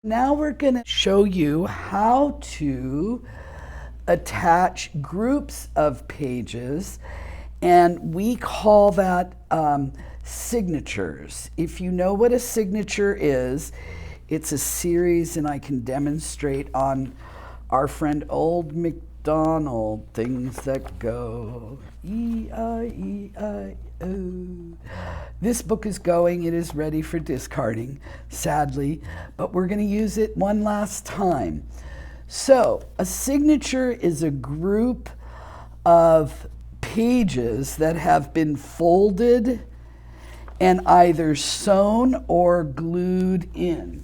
Now we're going to show you how to attach groups of pages, and we call that signatures. If you know what a signature is, it's a series, and I can demonstrate on our friend Old MacDonald, things that go E-I-E-I-O. This book is going, it is ready for discarding, sadly, but we're going to use it one last time. So, a signature is a group of pages that have been folded and either sewn or glued in.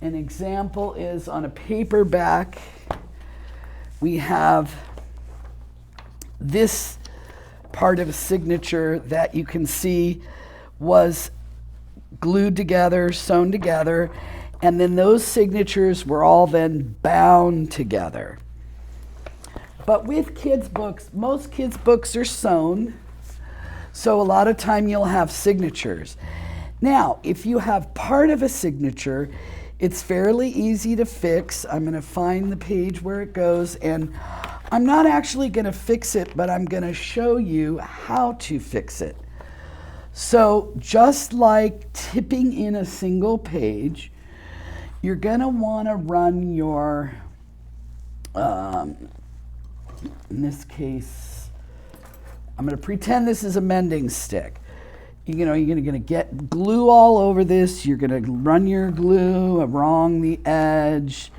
An example is on a paperback, we have this part of a signature that you can see was glued together, sewn together, and then those signatures were all then bound together. But with kids' books, most kids' books are sewn, so a lot of time you'll have signatures. Now, if you have part of a signature, it's fairly easy to fix. I'm going to find the page where it goes, and I'm not actually going to fix it, but I'm going to show you how to fix it. So just like tipping in a single page, you're going to want to run your, in this case, I'm going to pretend this is a mending stick. You're going to get glue all over this. You're going to run your glue along the edge,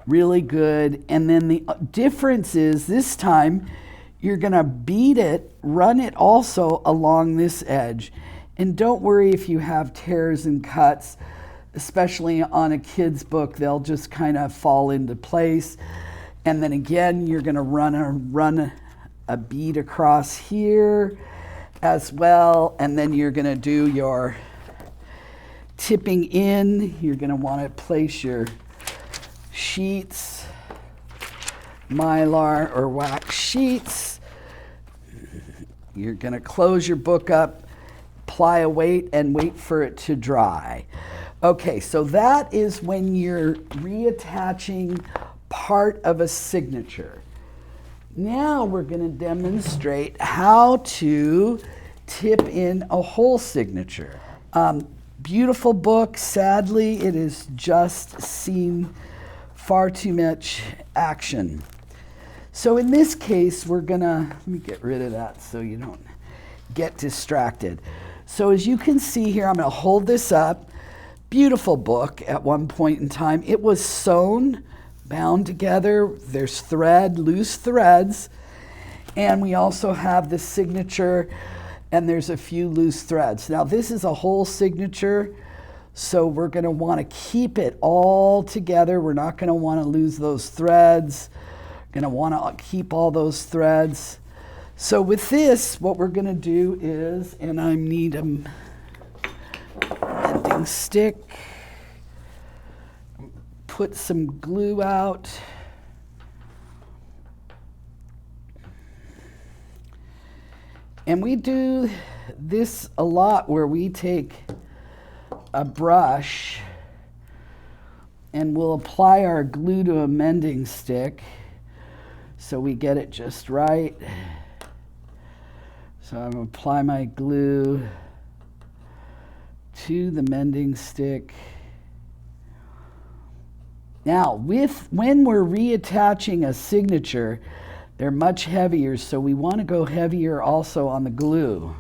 really good. And then the difference is this time, you're going to beat it, run it also along this edge. And don't worry if you have tears and cuts, especially on a kid's book, they'll just kind of fall into place. And then again, you're going to run a bead across here as well. And then you're going to do your tipping in. You're going to want to place your sheets, mylar or wax sheets. You're going to close your book up, apply a weight, and wait for it to dry. Okay, so that is when you're reattaching part of a signature. Now we're going to demonstrate how to tip in a whole signature. Beautiful book. Sadly, it has just seen far too much action. So in this case, we're going to, let me get rid of that so you don't get distracted. So as you can see here, I'm going to hold this up. Beautiful book at one point in time. It was sewn, bound together. There's thread, loose threads. And we also have the signature, and there's a few loose threads. Now this is a whole signature, so we're going to want to keep it all together. We're not going to want to lose those threads. We're going to want to keep all those threads. So with this, what we're going to do is, and I need a mending stick, put some glue out. And we do this a lot where we take a brush and we'll apply our glue to a mending stick so we get it just right. So I'm going to apply my glue to the mending stick. Now, when we're reattaching a signature, they're much heavier, so we want to go heavier also on the glue.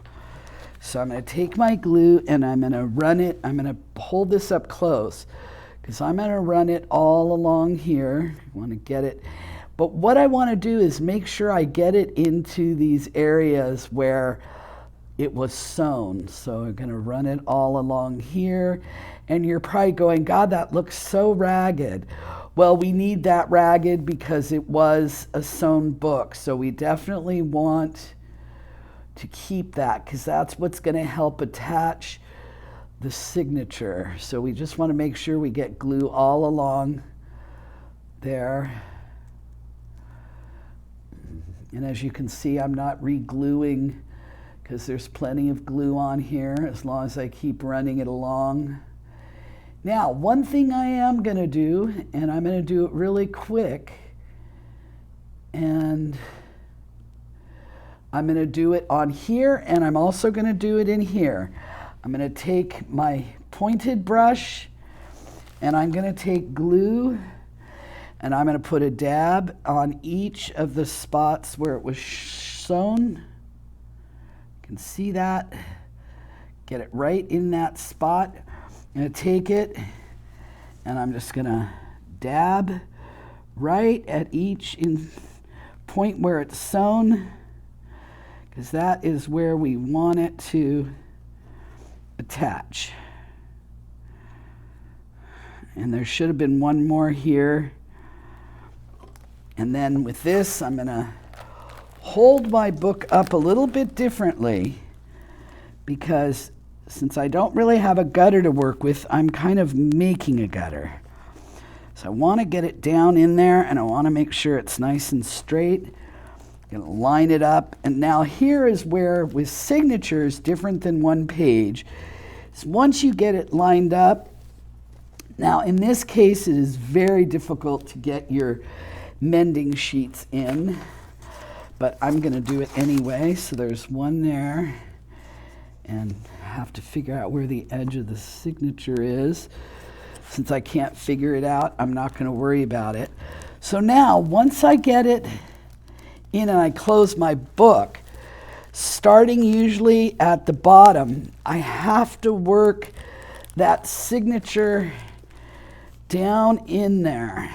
So I'm going to take my glue and I'm going to run it. I'm going to hold this up close because I'm going to run it all along here. I want to get it. But what I want to do is make sure I get it into these areas where it was sewn. So I'm going to run it all along here. And you're probably going, God, that looks so ragged. Well, we need that ragged because it was a sewn book. So we definitely want to keep that because that's what's going to help attach the signature. So we just want to make sure we get glue all along there. And as you can see, I'm not re-gluing because there's plenty of glue on here as long as I keep running it along. Now, one thing I am going to do, and I'm going to do it really quick, and I'm going to do it on here, and I'm also going to do it in here. I'm going to take my pointed brush, and I'm going to take glue, and I'm going to put a dab on each of the spots where it was sewn. You can see that. Get it right in that spot. I'm going to take it, and I'm just going to dab right at each point where it's sewn, because that is where we want it to attach. And there should have been one more here. And then with this, I'm going to hold my book up a little bit differently, because since I don't really have a gutter to work with, I'm kind of making a gutter. So I want to get it down in there, and I want to make sure it's nice and straight. I'm going to line it up. And now here is where, with signatures different than one page, is once you get it lined up, now in this case it is very difficult to get your mending sheets in, but I'm going to do it anyway. So there's one there, and have to figure out where the edge of the signature is. Since I can't figure it out, I'm not going to worry about it. So now, once I get it in and I close my book, starting usually at the bottom, I have to work that signature down in there.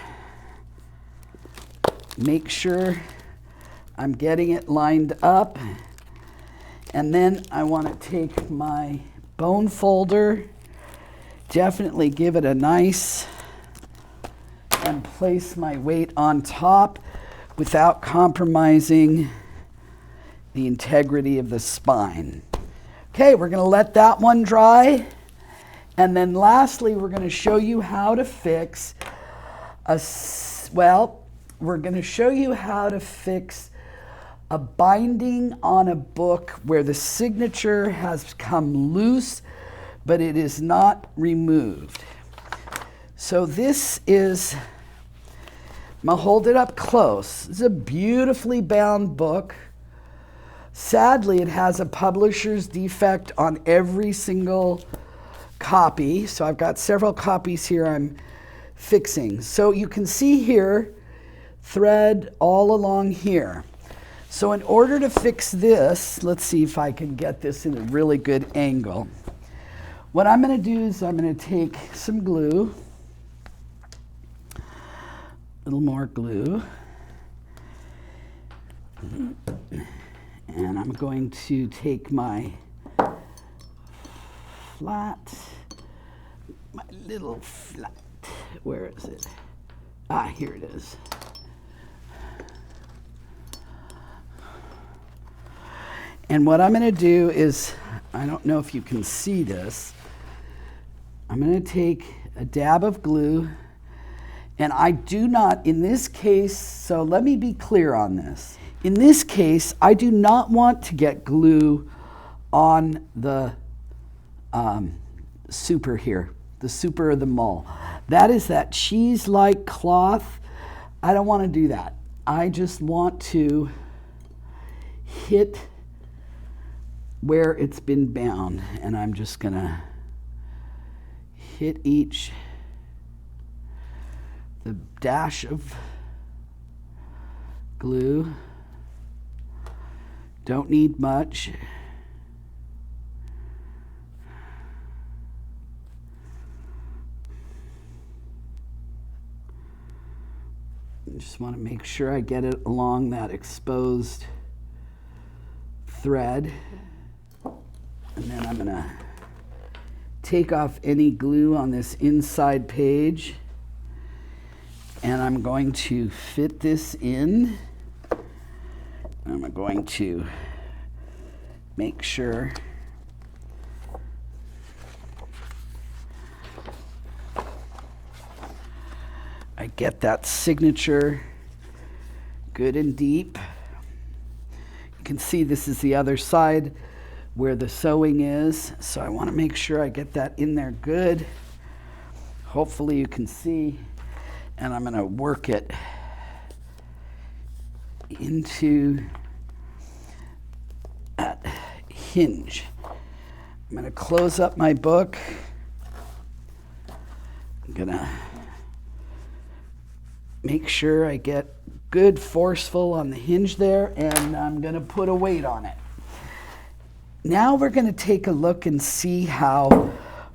Make sure I'm getting it lined up. And then I want to take my bone folder, definitely give it a nice, and place my weight on top without compromising the integrity of the spine. Okay, we're going to let that one dry. And then lastly, we're going to show you how to fix we're going to show you how to fix a binding on a book where the signature has come loose, but it is not removed. So this is, I'm gonna hold it up close. This is a beautifully bound book. Sadly, it has a publisher's defect on every single copy. So I've got several copies here I'm fixing. So you can see here, thread all along here. So in order to fix this, let's see if I can get this in a really good angle. What I'm going to do is I'm going to take some glue, a little more glue, and I'm going to take my little flat, where is it? Ah, here it is. And what I'm going to do is, I don't know if you can see this, I'm going to take a dab of glue, and I do not, in this case, so let me be clear on this. In this case, I do not want to get glue on the super here, the super of the mull. That is that cheese-like cloth. I don't want to do that. I just want to hit where it's been bound, and I'm just gonna hit each, the dash of glue. Don't need much. Just want to make sure I get it along that exposed thread. And then I'm going to take off any glue on this inside page, and I'm going to fit this in. I'm going to make sure I get that signature good and deep. You can see this is the other side where the sewing is, so I want to make sure I get that in there good. hopefully you can see, and I'm going to work it into that hinge. I'm going to close up my book. I'm going to make sure I get good forceful on the hinge there, and I'm going to put a weight on it. Now we're going to take a look and see how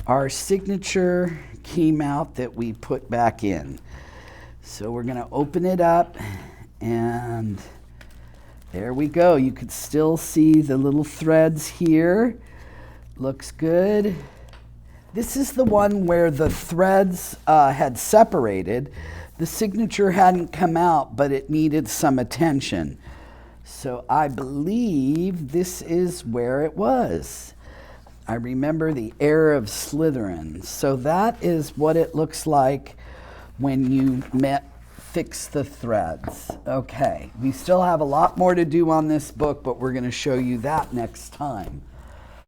our signature came out that we put back in. So we're going to open it up, and there we go. You could still see the little threads here. Looks good. This is the one where the threads had separated. The signature hadn't come out, but it needed some attention. So I believe this is where it was. I remember the air of Slytherin. So that is what it looks like when you fix the threads. Okay, we still have a lot more to do on this book, but we're going to show you that next time.